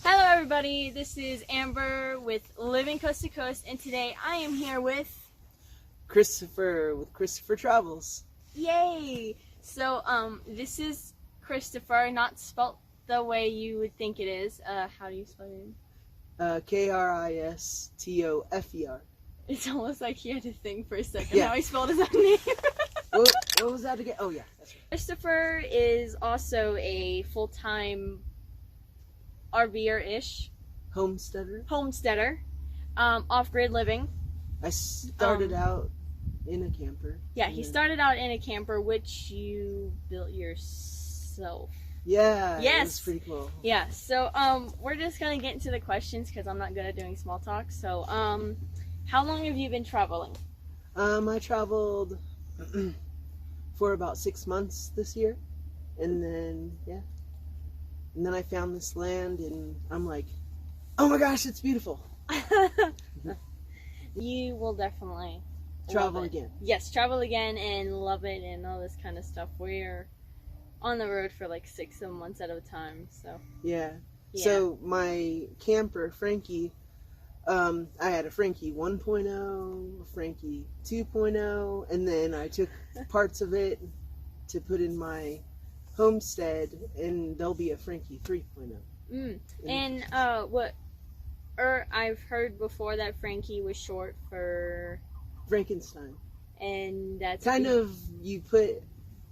Hello everybody, this is Amber with Living Coast to Coast, and today I am here with... Kristofer with Kristofer Travels. Yay! So, this is Kristofer, not spelt the way you would think it is. How do you spell your name? Kristofer. It's almost like he had to think for a second Yeah. how he spelled his own name. What was that again? Oh yeah, that's right. Kristofer is also a full-time RVer-ish homesteader, off-grid living. I started out in a camper. Yeah, he started out in a camper, which you built yourself. Yeah, Yes. it was pretty cool. Yeah, so we're just gonna get into the questions because I'm not good at doing small talk. So how long have you been traveling? I traveled for about 6 months this year, and then I found this land, and I'm like, oh my gosh, it's beautiful. You will definitely Travel love it. again. Yes, travel again and love it and all this kind of stuff. We're on the road for like 6 months at a time, so Yeah. yeah. So my camper, Frankie, I had a Frankie 1.0, a Frankie 2.0, and then I took parts of it to put in my homestead, and there'll be a Frankie 3.0. And I've heard before that Frankie was short for Frankenstein. and that's Kind of, you put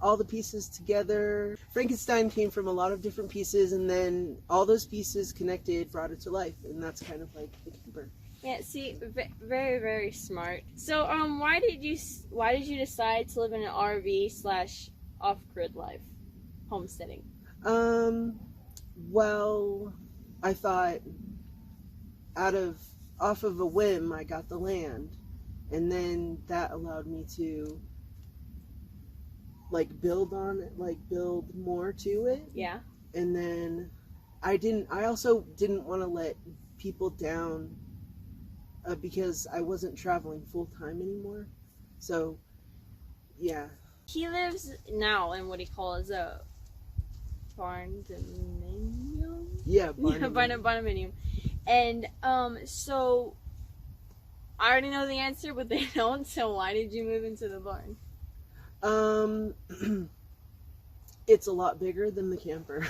all the pieces together. Frankenstein came from a lot of different pieces, and then all those pieces connected, brought it to life, and that's kind of like the camper. Yeah, see, very, very smart. So, why did you decide to live in an RV / off-grid life, homesteading? Well, I thought off of a whim, I got the land, and then that allowed me to build on it, build more to it. Yeah. And then I also didn't want to let people down because I wasn't traveling full time anymore. So, yeah. He lives now in what he calls a barn-dominium? Yeah, barn-dominium. And, so, I already know the answer, but they don't, so why did you move into the barn? It's a lot bigger than the camper.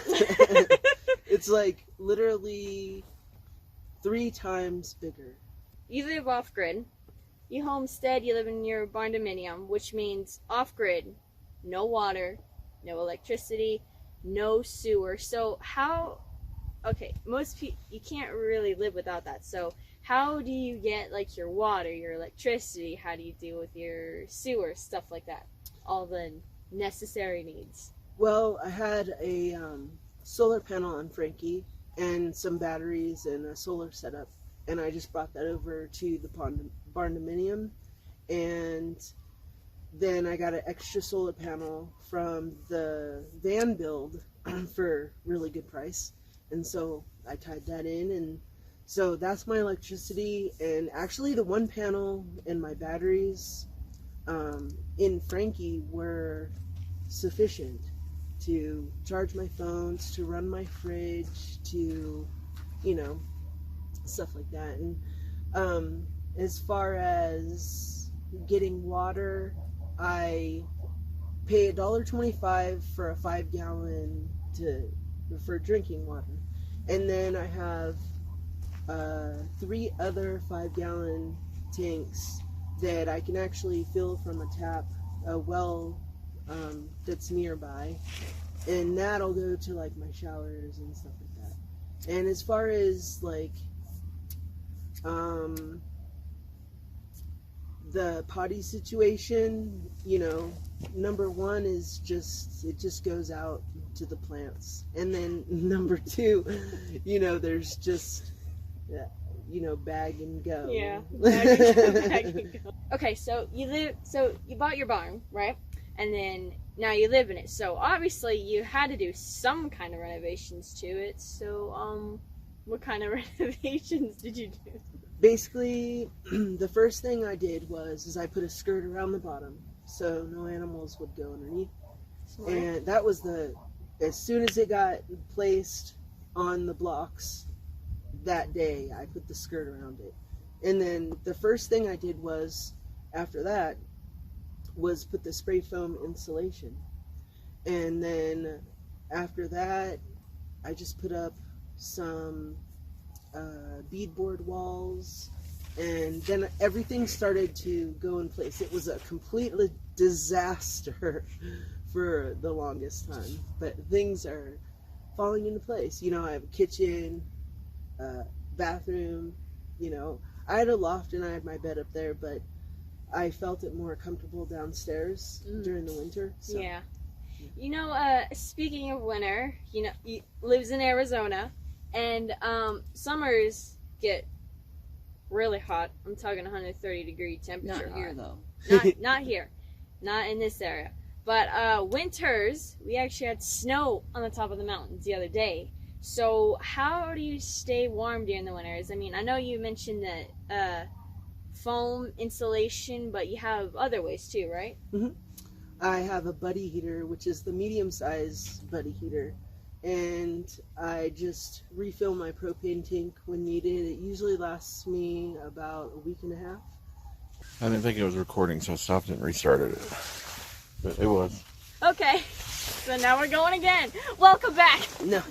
It's like literally 3 times bigger. You live off-grid. You homestead, you live in your barn-dominium, which means off-grid, no water, no electricity, no sewer. So most people, you can't really live without that. So how do you get your water, your electricity? How do you deal with your sewer, stuff like that? All the necessary needs. Well, I had a solar panel on Frankie and some batteries and a solar setup, and I just brought that over to the barn-dominium, and then I got an extra solar panel from the van build for really good price, and so I tied that in, and so that's my electricity. And actually the one panel and my batteries in Frankie were sufficient to charge my phones, to run my fridge, to, stuff like that. And as far as getting water, I pay $1.25 for a 5-gallon for drinking water, and then I have 3 other 5-gallon tanks that I can actually fill from a tap, a well that's nearby, and that'll go to my showers and stuff like that. And as far as the potty situation, number 1 is it just goes out to the plants, and then number 2, there's just bag and go. Yeah, bag and go. Okay, so you bought your barn, right? And then now you live in it. So obviously you had to do some kind of renovations to it. So what kind of renovations did you do? Basically, the first thing I did was I put a skirt around the bottom so no animals would go underneath. Smart. And that was as soon as it got placed on the blocks, that day, I put the skirt around it. And then the first thing I did was, after that, was put the spray foam insulation. And then after that, I just put up some beadboard walls, and then everything started to go in place. It was a complete disaster for the longest time, but things are falling into place. You know, I have a kitchen, bathroom, you know. I had a loft and I had my bed up there, but I felt it more comfortable downstairs during the winter. So. Yeah. You know, speaking of winter, you know, he lives in Arizona, and summers get really hot. I'm talking 130-degree temperature. Not here, though. Not here. Not in this area. But winters, we actually had snow on the top of the mountains the other day. So how do you stay warm during the winters? I mean, I know you mentioned that foam insulation, but you have other ways too, right? Mm-hmm. I have a buddy heater, which is the medium-sized buddy heater, and I just refill my propane tank when needed. It usually lasts me about a week and a half. I didn't think it was recording, so I stopped it and restarted it. But it was. Okay, so now we're going again. Welcome back. No.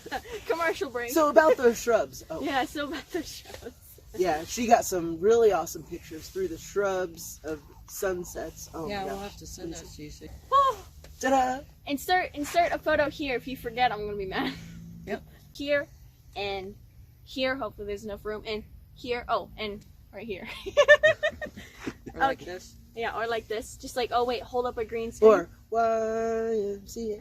Commercial break. So about those shrubs. Oh. Yeah, so about the shows. Yeah, she got some really awesome pictures through the shrubs of sunsets. Oh, Yeah, my we'll gosh. have to send those to you. So. Ta-da! Insert a photo here. If you forget, I'm gonna be mad. Yep. Here and here. Hopefully, there's enough room. And here. Oh, and right here. Or like Okay. this. Yeah, or like this. Just like, oh wait, hold up a green screen. Or YMCA.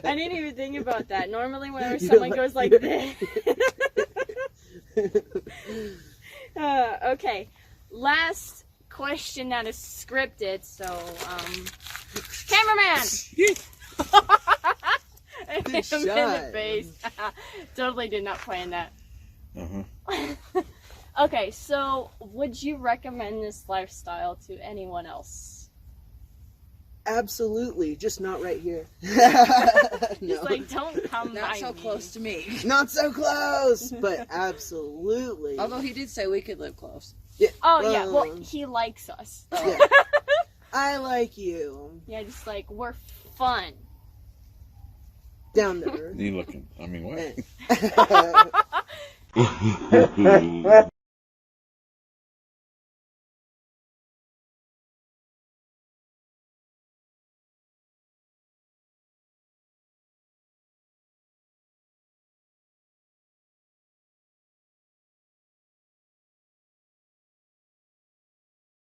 I didn't even think about that. Normally, whenever You someone don't goes like you're- this. Okay. Last question that is scripted. So, cameraman. Good Him in the shot. face. Totally did not plan that. Uh-huh. Okay, so would you recommend this lifestyle to anyone else? Absolutely, just not right here. Just No. like, don't come Not by so me. close to me. Not so close, but absolutely. Although he did say we could live close. Yeah, Oh yeah, well he likes us. yeah. I like you. Yeah, just like we're fun. Down to earth. You looking? I mean, what? Eh.